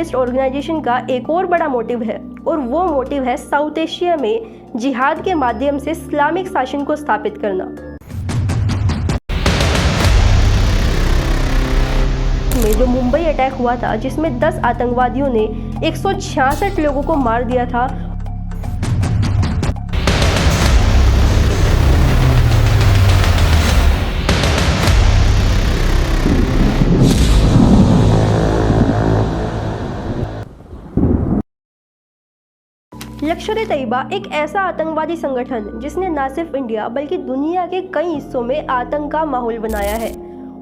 Terrorist organisation का एक और बड़ा मोटिव है और वो मोटिव है साउथ एशिया में जिहाद के माध्यम से इस्लामिक शासन को स्थापित करना। में जो मुंबई अटैक हुआ था जिसमें 10 आतंकवादियों ने 166 लोगों को मार दिया था। लश्कर-ए-तैयबा एक ऐसा आतंकवादी संगठन जिसने न सिर्फ इंडिया बल्कि दुनिया के कई हिस्सों में आतंक का माहौल बनाया है।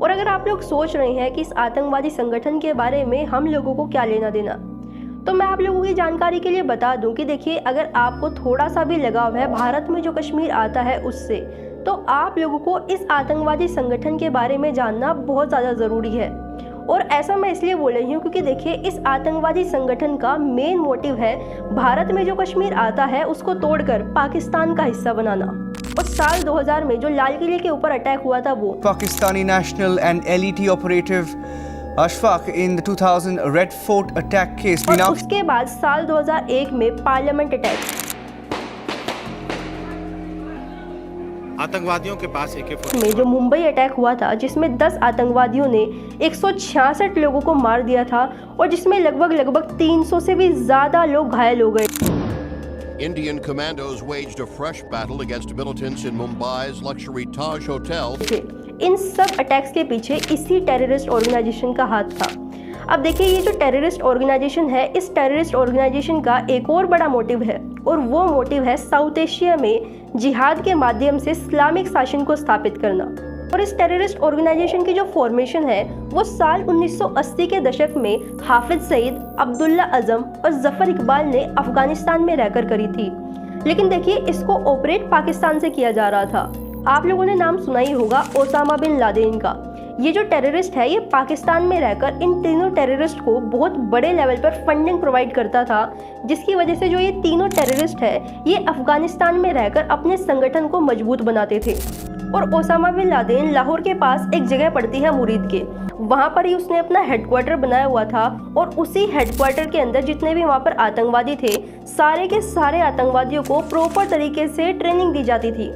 और अगर आप लोग सोच रहे हैं कि इस आतंकवादी संगठन के बारे में हम लोगों को क्या लेना देना, तो मैं आप लोगों की जानकारी के लिए बता दूं कि देखिए, अगर आपको थोड़ा सा भी लगाव है भारत में जो कश्मीर आता है उससे, तो आप लोगों को इस आतंकवादी संगठन के बारे में जानना बहुत ज़्यादा ज़रूरी है। और ऐसा मैं इसलिए बोल रही हूँ क्योंकि देखिए, इस आतंकवादी संगठन का मेन मोटिव है भारत में जो कश्मीर आता है उसको तोड़कर पाकिस्तान का हिस्सा बनाना। और साल 2000 में जो लाल किले के ऊपर अटैक हुआ था वो Pakistani national and LET operative Ashfaq in the 2000 Red Fort attack case. और उसके बाद साल 2001 में पार्लियामेंट अटैक आतंकवादियों के पास AK-47 में जो मुंबई अटैक हुआ था जिसमें 10 आतंकवादियों ने 166 लोगों को मार दिया था और जिसमें लगभग 300 से भी ज्यादा लोग घायल हो गए। Indian commandos waged a fresh battle against militants in Mumbai's luxury Taj Hotel. इन सब अटैक्स के पीछे इसी टेररिस्ट ऑर्गेनाइजेशन का हाथ था। अब देखिए, ये जो टेररिस्ट ऑर्गेनाइजेशन है, इस टेररिस्ट ऑर्गेनाइजेशन का एक और बड़ा मोटिव है और वो मोटिव है साउथ एशिया में जिहाद के माध्यम से इस्लामिक शासन को स्थापित करना। और इस टेररिस्ट ऑर्गेनाइजेशन की जो फॉर्मेशन है वो साल 1980 के दशक में हाफिज सईद, अब्दुल्ला आजम और जफर इकबाल ने अफगानिस्तान में रहकर करी थी। लेकिन देखिए, इसको ऑपरेट पाकिस्तान से किया जा रहा था। आप लोगों ने नाम सुना ही होगा ओसामा बिन लादेन का। ये जो टेररिस्ट है ये पाकिस्तान में रहकर इन तीनों टेररिस्ट को बहुत बड़े लेवल पर फंडिंग प्रोवाइड करता था, जिसकी वजह से जो ये तीनों टेररिस्ट है ये अफगानिस्तान में रहकर अपने संगठन को मजबूत बनाते थे। और ओसामा बिन लादेन लाहौर के पास एक जगह पड़ती है मुरीद के, वहाँ पर ही उसने अपना हेडक्वार्टर बनाया हुआ था और उसी हेडक्वार्टर के अंदर जितने भी वहाँ पर आतंकवादी थे, सारे के सारे आतंकवादियों को प्रॉपर तरीके से ट्रेनिंग दी जाती थी।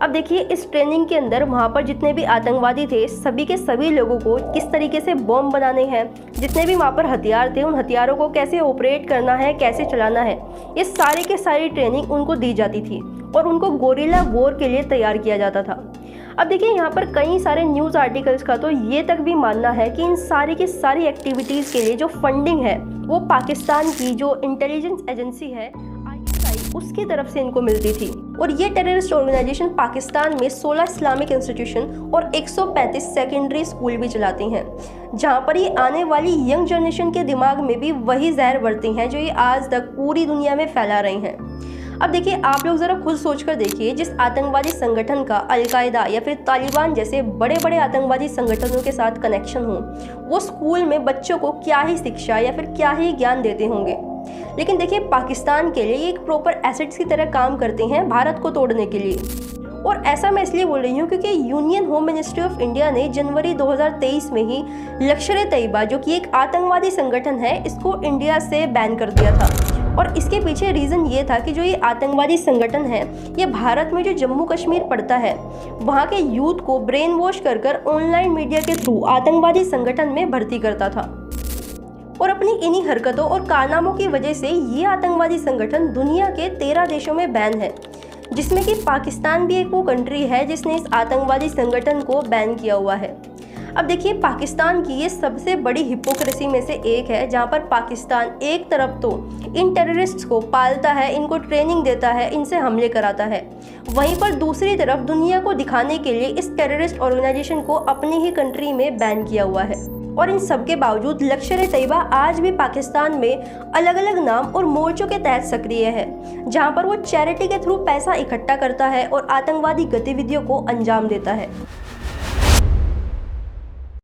अब देखिए, इस ट्रेनिंग के अंदर वहाँ पर जितने भी आतंकवादी थे सभी के सभी लोगों को किस तरीके से बॉम्ब बनाने हैं, जितने भी वहाँ पर हथियार थे उन हथियारों को कैसे ऑपरेट करना है, कैसे चलाना है, ये सारे के सारी ट्रेनिंग उनको दी जाती थी और उनको गोरिल्ला वॉर के लिए तैयार किया जाता था। अब देखिए, यहाँ पर कई सारे न्यूज़ आर्टिकल्स का तो ये तक भी मानना है कि इन सारी की सारी एक्टिविटीज़ के लिए जो फंडिंग है वो पाकिस्तान की जो इंटेलिजेंस एजेंसी है ISI, उसकी तरफ से इनको मिलती थी। और ये टेररिस्ट ऑर्गेनाइजेशन पाकिस्तान में 16 इस्लामिक इंस्टीट्यूशन और 135 सेकेंडरी स्कूल भी चलाती हैं, जहाँ पर ये आने वाली यंग जनरेशन के दिमाग में भी वही जहर भरती हैं जो ये आज तक पूरी दुनिया में फैला रही हैं। अब देखिए, आप लोग ज़रा खुद सोचकर देखिए, जिस आतंकवादी संगठन का अलकायदा या फिर तालिबान जैसे बड़े बड़े आतंकवादी संगठनों के साथ कनेक्शन हो, वो स्कूल में बच्चों को क्या ही शिक्षा या फिर क्या ही ज्ञान देते होंगे। लेकिन देखिए, पाकिस्तान के लिए ये एक प्रॉपर एसेट्स की तरह काम करते हैं भारत को तोड़ने के लिए। और ऐसा मैं इसलिए बोल रही हूँ क्योंकि union home ministry of India ने जनवरी 2023 में ही लश्कर-ए-तैयबा, जो कि एक आतंकवादी संगठन है, इसको इंडिया से बैन कर दिया था। और इसके पीछे रीज़न ये था कि जो ये आतंकवादी संगठन है ये भारत में जो जम्मू कश्मीर पड़ता है वहाँ के यूथ को ब्रेन वॉश कर ऑनलाइन मीडिया के थ्रू आतंकवादी संगठन में भर्ती करता था। और अपनी इन्हीं हरकतों और कारनामों की वजह से ये आतंकवादी संगठन दुनिया के 13 देशों में बैन है, जिसमें कि पाकिस्तान भी एक वो कंट्री है जिसने इस आतंकवादी संगठन को बैन किया हुआ है। अब देखिए, पाकिस्तान की ये सबसे बड़ी हिपोक्रेसी में से एक है, जहाँ पर पाकिस्तान एक तरफ तो इन टेररिस्ट्स को पालता है, इनको ट्रेनिंग देता है, इनसे हमले कराता है, वहीं पर दूसरी तरफ दुनिया को दिखाने के लिए इस टेररिस्ट ऑर्गेनाइजेशन को अपनी ही कंट्री में बैन किया हुआ है। और इन सब के बावजूद लश्कर-ए-तैयबा आज भी पाकिस्तान में अलग अलग नाम और मोर्चों के तहत सक्रिय है, जहां पर वो चैरिटी के थ्रू पैसा इकट्ठा करता है और आतंकवादी गतिविधियों को अंजाम देता है।